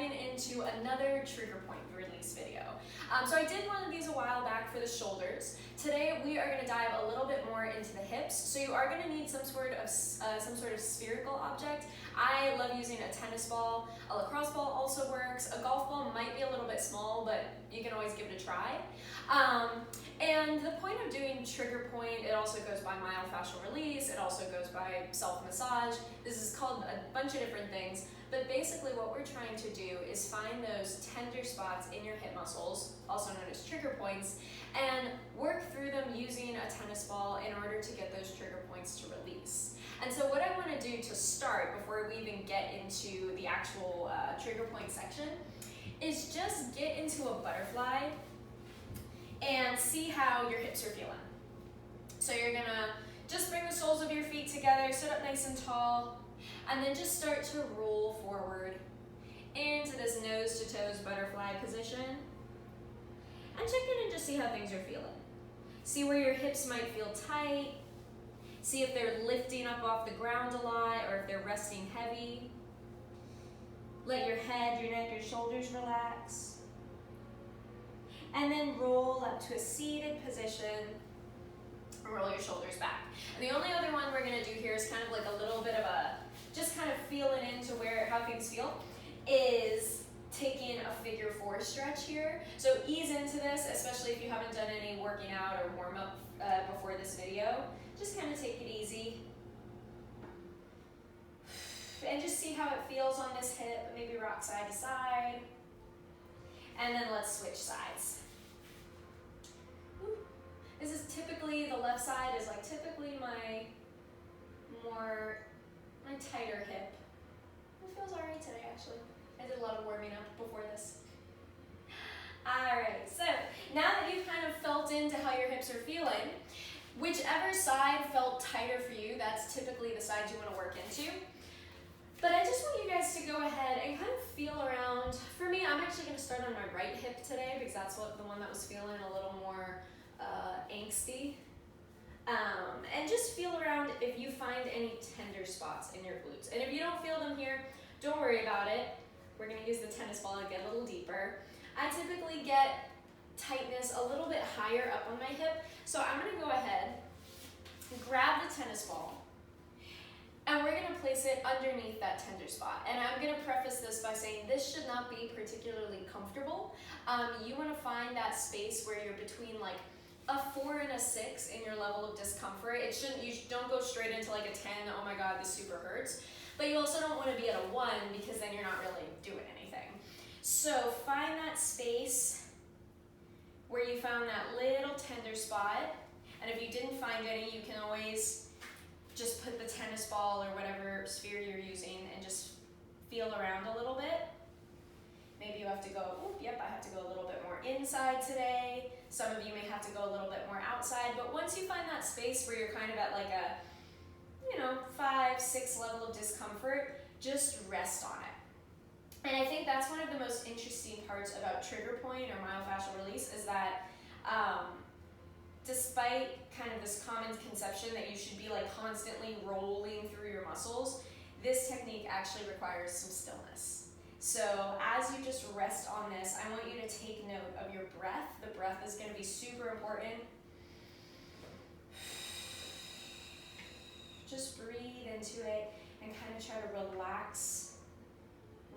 diving into another trigger point release video. So I did one of these a while back for the shoulders. Today we are going to dive a little bit more into the hips. So you are going to need some sort of spherical object. I love using a tennis ball. A lacrosse ball also works. A golf ball might be a little bit small, but you can always give it a try. And the point of doing trigger point, it also goes by myofascial release, it also goes by self-massage. This is called a bunch of different things, but basically what we're trying to do is find those tender spots in your hip muscles, also known as trigger points, and work through them using a tennis ball in order to get those trigger points to release. And so what I want to do to start, before we even get into the actual trigger point section, is just get into a butterfly and see how your hips are feeling. So you're gonna just bring the soles of your feet together, sit up nice and tall, and then just start to roll forward into this nose to toes butterfly position. And check in and just see how things are feeling. See where your hips might feel tight. See if they're lifting up off the ground a lot or if they're resting heavy. Let your head, your neck, your shoulders relax. And then roll up to a seated position. Roll your shoulders back. And the only other one we're going to do here is kind of like a little bit of a, just kind of feeling into how things feel, is taking a figure 4 stretch here. So ease into this, especially if you haven't done any working out or warm up before this video. Just kind of take it easy. And just see how it feels on this hip. Maybe rock side to side. And then let's switch sides. This is typically, the left side is like typically my tighter hip. It feels all right today, actually. I did a lot of warming up before this. All right, so now that you've kind of felt into how your hips are feeling, whichever side felt tighter for you, that's typically the side you want to work into. But I just want you guys to go ahead and kind of feel around. For me, I'm actually going to start on my right hip today because that's the one that was feeling a little more angsty. And just feel around if you find any tender spots in your glutes. And if you don't feel them here, don't worry about it. We're going to use the tennis ball to get a little deeper. I typically get tightness a little bit higher up on my hip. So I'm going to go ahead and grab the tennis ball. And we're going to place it underneath that tender spot. And I'm going to preface this by saying this should not be particularly comfortable. You want to find that space where you're between like a 4 and a 6 in your level of discomfort. You don't go straight into like a 10, oh my god, this super hurts. But you also don't want to be at a 1 because then you're not really doing anything. So find that space where you found that little tender spot. And if you didn't find any, you can always just put the tennis ball or whatever sphere you're using and just feel around a little bit. Maybe you have to go, I have to go a little bit more inside today. Some of you may have to go a little bit more outside, but once you find that space where you're kind of at like a, 5, 6 level of discomfort, just rest on it. And I think that's one of the most interesting parts about trigger point or myofascial release is that despite kind of this common conception that you should be like constantly rolling through your muscles, this technique actually requires some stillness. So as you just rest on this, I want you to take note of your breath. The breath is going to be super important. Just breathe into it and kind of try to relax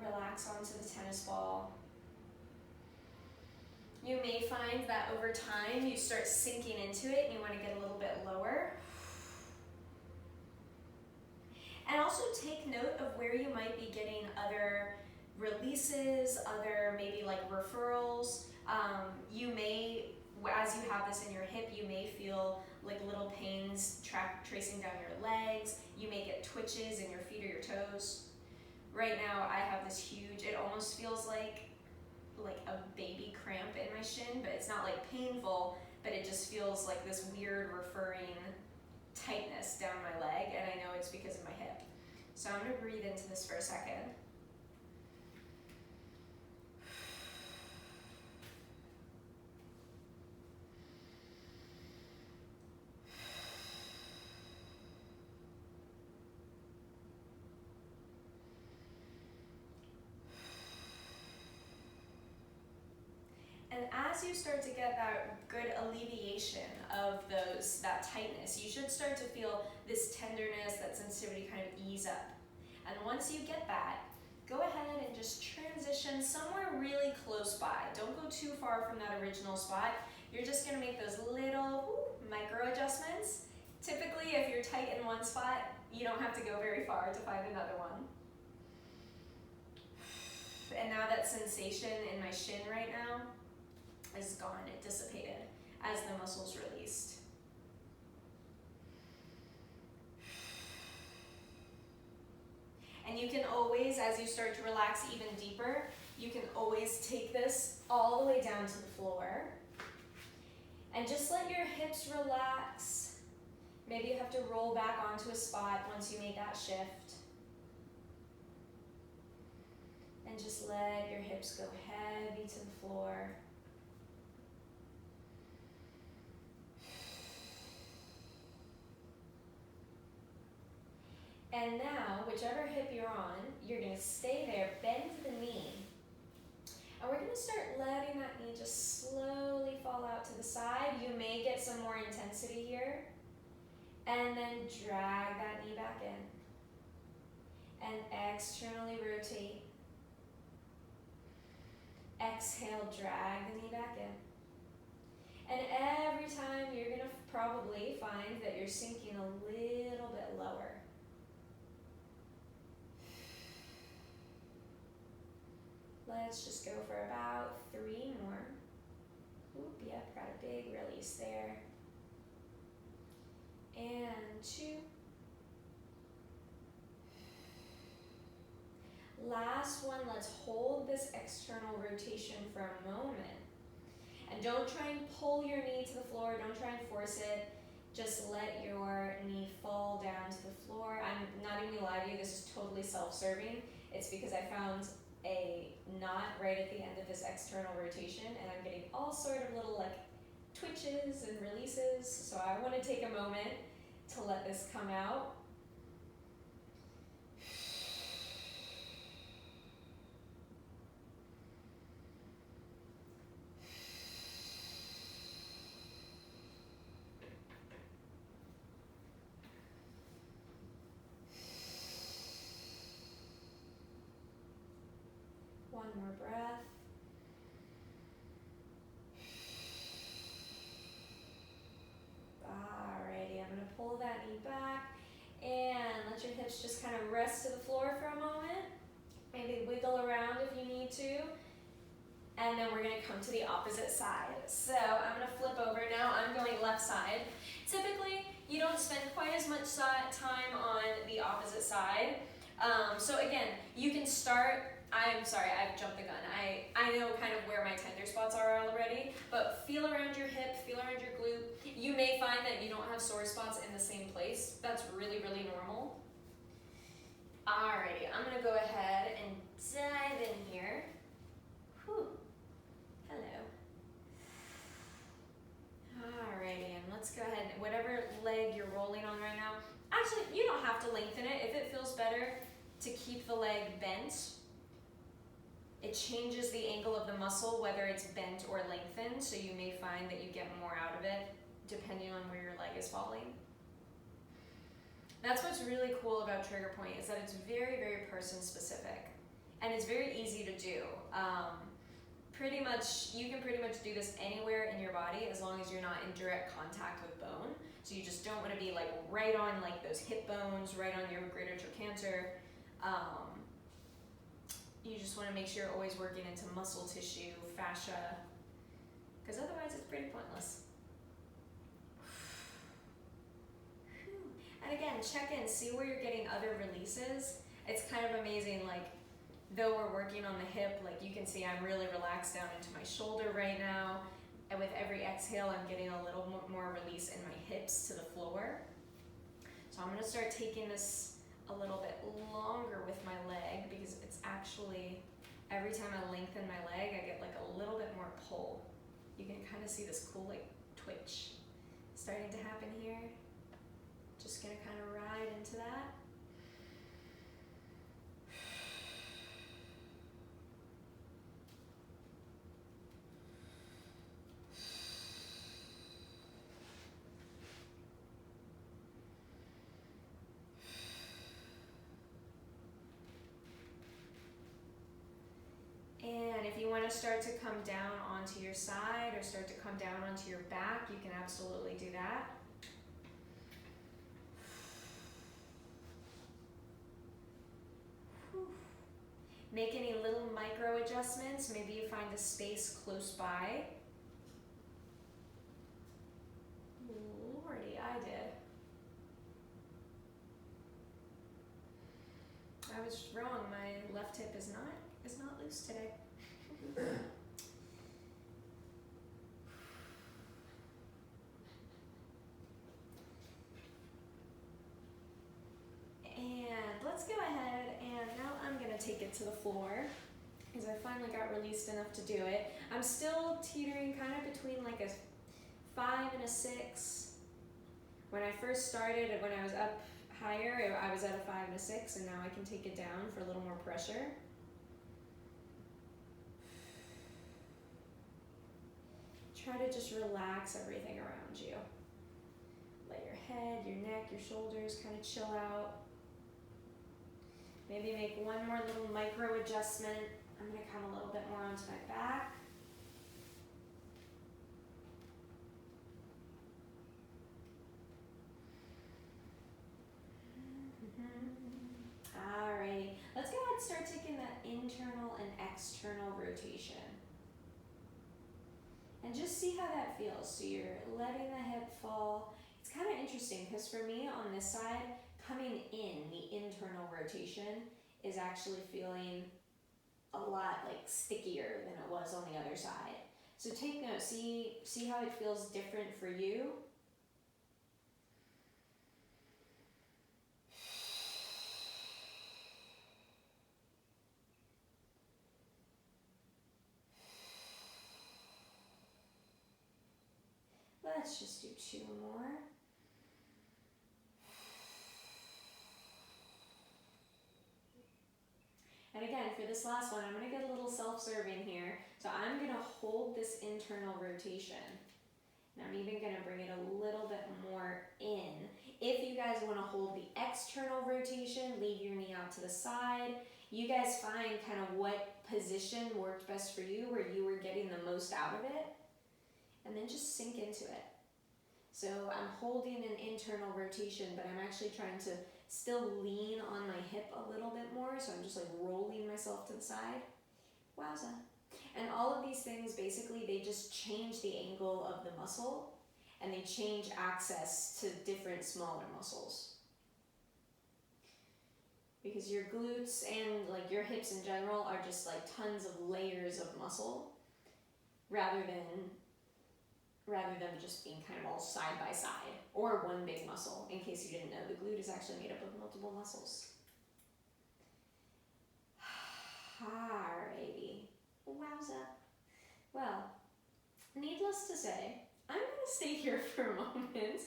onto the tennis ball. You may find that over time you start sinking into it and you want to get a little bit lower. And also take note of where you might be getting other releases, other maybe like referrals. You may, as you have this in your hip, you may feel like little pains tracing down your legs. You may get twitches in your feet or your toes. Right now I have this huge, it almost feels like a baby cramp in my shin, but it's not like painful, but it just feels like this weird referring tightness down my leg, and I know it's because of my hip. So I'm going to breathe into this for a second. as you start to get that good alleviation of that tightness, you should start to feel this tenderness, that sensitivity kind of ease up. And once you get that, go ahead and just transition somewhere really close by. Don't go too far from that original spot. You're just gonna make those little micro adjustments. Typically, if you're tight in one spot, you don't have to go very far to find another one. And now that sensation in my shin right now is gone, it dissipated as the muscles released. And you can always, as you start to relax even deeper, you can always take this all the way down to the floor. And just let your hips relax. Maybe you have to roll back onto a spot once you make that shift. And just let your hips go heavy to the floor. And now, whichever hip you're on, you're gonna stay there, bend the knee. And we're gonna start letting that knee just slowly fall out to the side. You may get some more intensity here. And then drag that knee back in. And externally rotate. Exhale, drag the knee back in. And every time you're gonna probably find that you're sinking a little bit lower. Let's just go for about 3 more. Oop, yep, got a big release there. And 2. Last one, let's hold this external rotation for a moment. And don't try and pull your knee to the floor, don't try and force it. Just let your knee fall down to the floor. I'm not even gonna lie to you, this is totally self-serving. It's because I found a knot right at the end of this external rotation and I'm getting all sort of little like twitches and releases. So I want to take a moment to let this come out. One more breath. Alrighty, I'm gonna pull that knee back and let your hips just kind of rest to the floor for a moment. Maybe wiggle around if you need to. And then we're gonna come to the opposite side. So I'm gonna flip over now, I'm going left side. Typically, you don't spend quite as much time on the opposite side. So again, you can start, I'm sorry, I've jumped the gun. I know kind of where my tender spots are already, but feel around your hip, feel around your glute. You may find that you don't have sore spots in the same place. That's really, really normal. Alrighty, I'm gonna go ahead and dive in here. Whew. Hello. Alrighty, and let's go ahead, whatever leg you're rolling on right now, actually, you don't have to lengthen it. If it feels better to keep the leg bent, it changes the angle of the muscle, whether it's bent or lengthened, so you may find that you get more out of it, depending on where your leg is falling. That's what's really cool about trigger point, is that it's very, very person specific, and it's very easy to do. You can pretty much do this anywhere in your body as long as you're not in direct contact with bone. So you just don't want to be like right on like those hip bones, right on your greater trochanter. You just want to make sure you're always working into muscle tissue, fascia, because otherwise it's pretty pointless. And again, check in, see where you're getting other releases. It's kind of amazing, like, though we're working on the hip, like you can see I'm really relaxed down into my shoulder right now. And with every exhale, I'm getting a little more release in my hips to the floor. So I'm gonna start taking this a little bit longer with my leg, because it's actually, every time I lengthen my leg, I get like a little bit more pull. You can kind of see this cool like twitch starting to happen here. Just gonna kind of ride into that. want to start to come down onto your side or start to come down onto your back, you can absolutely do that. Make any little micro adjustments. Maybe you find a space close by. Lordy, I did. I was wrong. My left hip is not loose today. And let's go ahead and now I'm gonna take it to the floor because I finally got released enough to do it. I'm still teetering kind of between like a 5 and a 6. When I first started, when I was up higher, I was at a 5 and a 6, and now I can take it down for a little more pressure. Try to just relax everything around you. Let your head, your neck, your shoulders kind of chill out. Maybe make one more little micro adjustment. I'm going to come a little bit more onto my back. Alrighty, let's go ahead and start taking that internal and external rotation. And just see how that feels. So you're letting the hip fall. It's kind of interesting because for me on this side, coming in, the internal rotation is actually feeling a lot like stickier than it was on the other side. So take note, see how it feels different for you. Let's just do 2 more. And again, for this last one, I'm going to get a little self-serving here. So I'm going to hold this internal rotation. And I'm even going to bring it a little bit more in. If you guys want to hold the external rotation, leave your knee out to the side. You guys find kind of what position worked best for you, where you were getting the most out of it. And then just sink into it. So I'm holding an internal rotation, but I'm actually trying to still lean on my hip a little bit more. So I'm just like rolling myself to the side. Wowza. And all of these things, basically, they just change the angle of the muscle and they change access to different smaller muscles. Because your glutes and like your hips in general are just like tons of layers of muscle rather than just being kind of all side by side or one big muscle. In case you didn't know, the glute is actually made up of multiple muscles. Alrighty. Wowza. Well, needless to say, I'm going to stay here for a moment,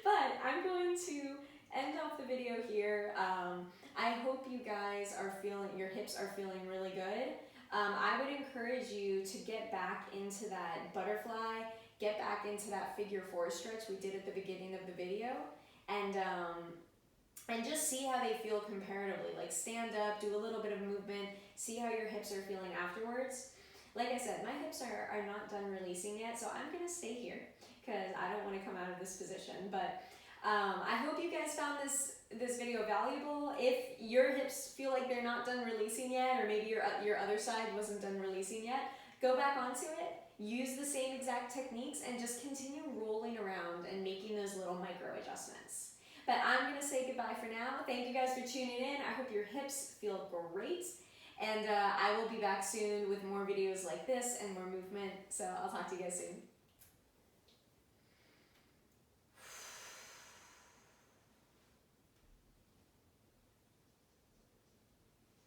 but I'm going to end off the video here. I hope you guys are feeling, your hips are feeling really good. I would encourage you to get back into that butterfly, get back into that figure 4 stretch we did at the beginning of the video, and just see how they feel comparatively. Like stand up, do a little bit of movement, see how your hips are feeling afterwards. Like I said, my hips are not done releasing yet, so I'm gonna stay here because I don't want to come out of this position. But I hope you guys found this video valuable. If your hips feel like they're not done releasing yet, or maybe your other side wasn't done releasing yet, go back onto it, use the same exact techniques, and just continue rolling around and making those little micro adjustments. But I'm going to say goodbye for now. Thank you guys for tuning in. I hope your hips feel great. And I will be back soon with more videos like this and more movement. So I'll talk to you guys soon.